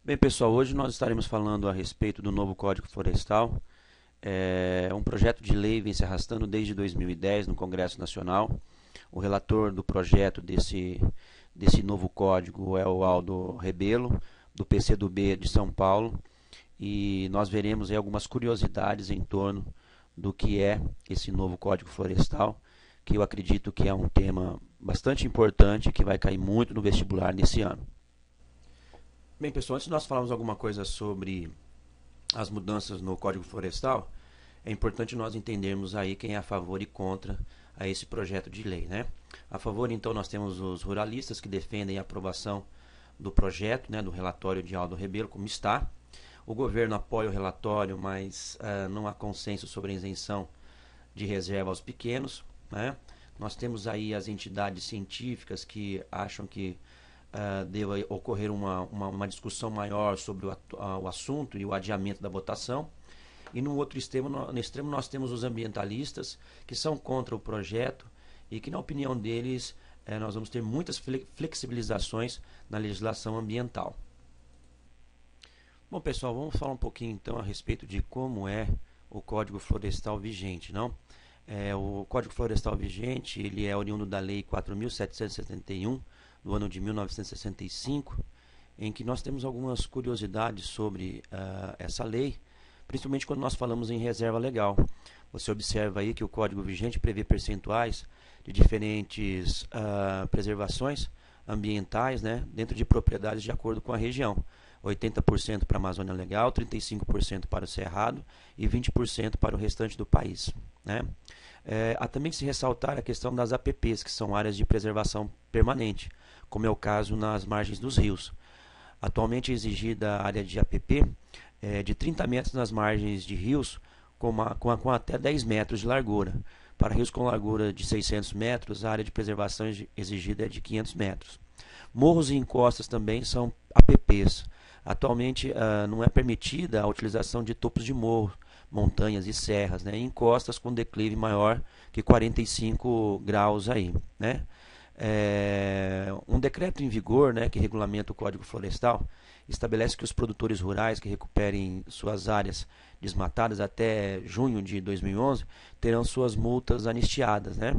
Bem, pessoal, hoje nós estaremos falando a respeito do novo Código Florestal. É um projeto de lei vem se arrastando desde 2010 no Congresso Nacional. O relator do projeto desse novo código é o Aldo Rebelo, do PCdoB de São Paulo. E nós veremos aí algumas curiosidades em torno do que é esse novo Código Florestal, que eu acredito que é um tema bastante importante que vai cair muito no vestibular nesse ano. Bem, pessoal, antes de nós falarmos alguma coisa sobre as mudanças no Código Florestal, é importante nós entendermos aí quem é a favor e contra a esse projeto de lei, né? A favor, então, nós temos os ruralistas que defendem a aprovação do projeto, né, do relatório de Aldo Rebelo, como está. O governo apoia o relatório, mas não há consenso sobre a isenção de reserva aos pequenos, né? Nós temos aí as entidades científicas que acham que deva ocorrer uma discussão maior sobre o assunto e o adiamento da votação. E no outro extremo, no extremo nós temos os ambientalistas que são contra o projeto e que, na opinião deles, nós vamos ter muitas flexibilizações na legislação ambiental. Bom, pessoal, vamos falar um pouquinho então a respeito de como é o Código Florestal vigente, não? O Código Florestal vigente, ele é oriundo da Lei 4.771, do ano de 1965, em que nós temos algumas curiosidades sobre essa lei, principalmente quando nós falamos em reserva legal. Você observa aí que o Código vigente prevê percentuais de diferentes preservações ambientais, né, dentro de propriedades de acordo com a região. 80% para a Amazônia Legal, 35% para o Cerrado e 20% para o restante do país, né? Há também que se ressaltar a questão das APPs, que são áreas de preservação permanente, como é o caso nas margens dos rios. Atualmente é exigida a área de APP de 30 metros nas margens de rios com até 10 metros de largura. Para rios com largura de 600 metros, a área de preservação exigida é de 500 metros. Morros e encostas também são APPs. Atualmente não é permitida a utilização de topos de morro, montanhas e serras, né, encostas com declive maior que 45 graus aí, né? Um decreto em vigor, né, que regulamenta o Código Florestal estabelece que os produtores rurais que recuperem suas áreas desmatadas até junho de 2011 terão suas multas anistiadas, né?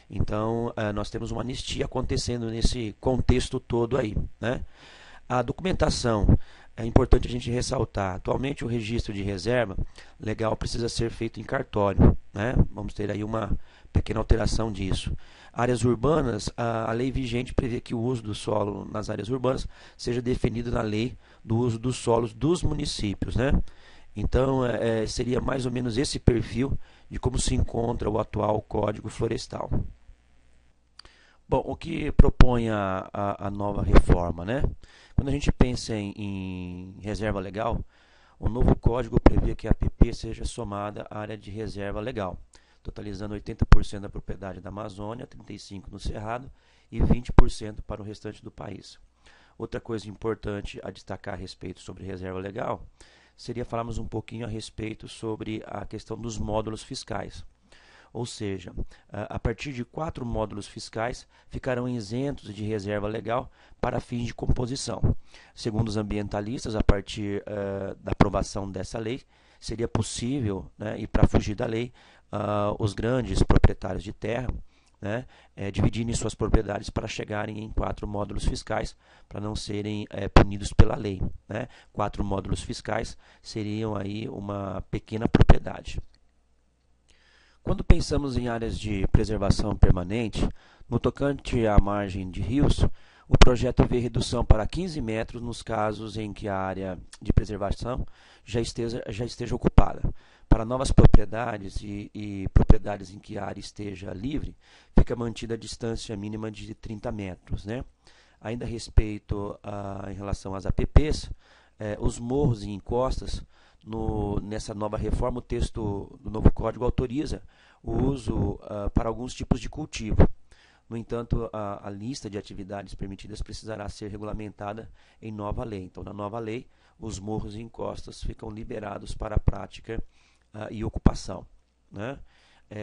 Então nós temos uma anistia acontecendo nesse contexto todo aí, né? A documentação é importante a gente ressaltar. Atualmente o registro de reserva legal precisa ser feito em cartório, né? Vamos ter aí uma pequena alteração disso. Áreas urbanas, a lei vigente prevê que o uso do solo nas áreas urbanas seja definido na lei do uso dos solos dos municípios, né? Então seria mais ou menos esse perfil de como se encontra o atual Código Florestal. Bom, o que propõe a nova reforma, né? Quando a gente pensa em reserva legal, o novo código prevê que a APP seja somada à área de reserva legal, totalizando 80% da propriedade da Amazônia, 35% no Cerrado e 20% para o restante do país. Outra coisa importante a destacar a respeito sobre reserva legal seria falarmos um pouquinho a respeito sobre a questão dos módulos fiscais. Ou seja, a partir de 4 módulos fiscais ficarão isentos de reserva legal para fins de composição. Segundo os ambientalistas, a partir da aprovação dessa lei, seria possível, né, e para fugir da lei, os grandes proprietários de terra, né, dividirem suas propriedades para chegarem em 4 módulos fiscais, para não serem punidos pela lei, né? 4 módulos fiscais seriam aí uma pequena propriedade. Quando pensamos em áreas de preservação permanente, no tocante à margem de rios, o projeto vê redução para 15 metros nos casos em que a área de preservação já esteja ocupada. Para novas propriedades e propriedades em que a área esteja livre, fica mantida a distância mínima de 30 metros, né? Ainda a respeito em relação às APPs, os morros e encostas, nessa nova reforma, o texto do novo código autoriza o uso para alguns tipos de cultivo. No entanto, a lista de atividades permitidas precisará ser regulamentada em nova lei. Então, na nova lei, os morros e encostas ficam liberados para a prática e ocupação, né?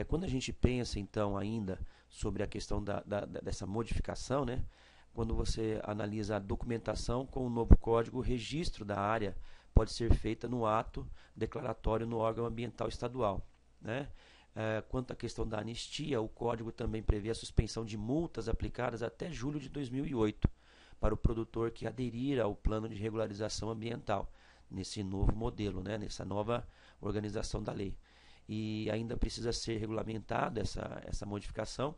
Quando a gente pensa, então, ainda sobre a questão dessa modificação, né, quando você analisa a documentação com o novo código, o registro da área pode ser feita no ato declaratório no órgão ambiental estadual, né? Quanto à questão da anistia, o código também prevê a suspensão de multas aplicadas até julho de 2008 para o produtor que aderir ao plano de regularização ambiental, nesse novo modelo, né? Nessa nova organização da lei. E ainda precisa ser regulamentada essa modificação.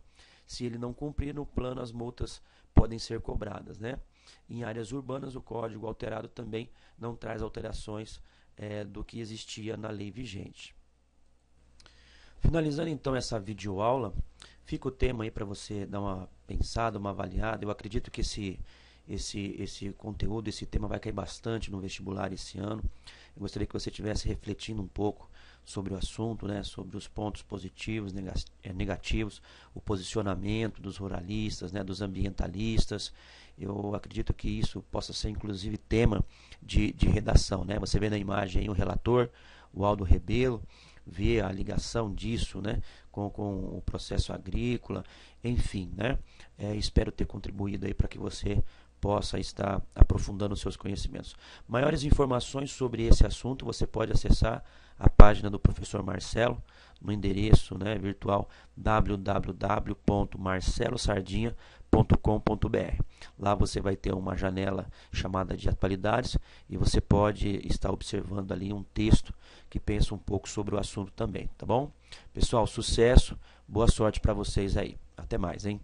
Se ele não cumprir no plano, as multas podem ser cobradas, né? Em áreas urbanas, o código alterado também não traz alterações do que existia na lei vigente. Finalizando então essa videoaula, fica o tema aí para você dar uma pensada, uma avaliada. Eu acredito que esse conteúdo, esse tema vai cair bastante no vestibular esse ano. Eu gostaria que você estivesse refletindo um pouco sobre o assunto, né, sobre os pontos positivos, negativos, o posicionamento dos ruralistas, né, dos ambientalistas. Eu acredito que isso possa ser inclusive tema de redação, né? Você vê na imagem aí o relator, o Aldo Rebelo, vê a ligação disso, né, com o processo agrícola, enfim, né? Espero ter contribuído aí para que você possa estar aprofundando os seus conhecimentos. Maiores informações sobre esse assunto você pode acessar a página do professor Marcelo no endereço, né, virtual www.marcelosardinha.com.br. Lá você vai ter uma janela chamada de atualidades e você pode estar observando ali um texto que pensa um pouco sobre o assunto também, tá bom? Pessoal, sucesso, boa sorte para vocês aí. Até mais, hein?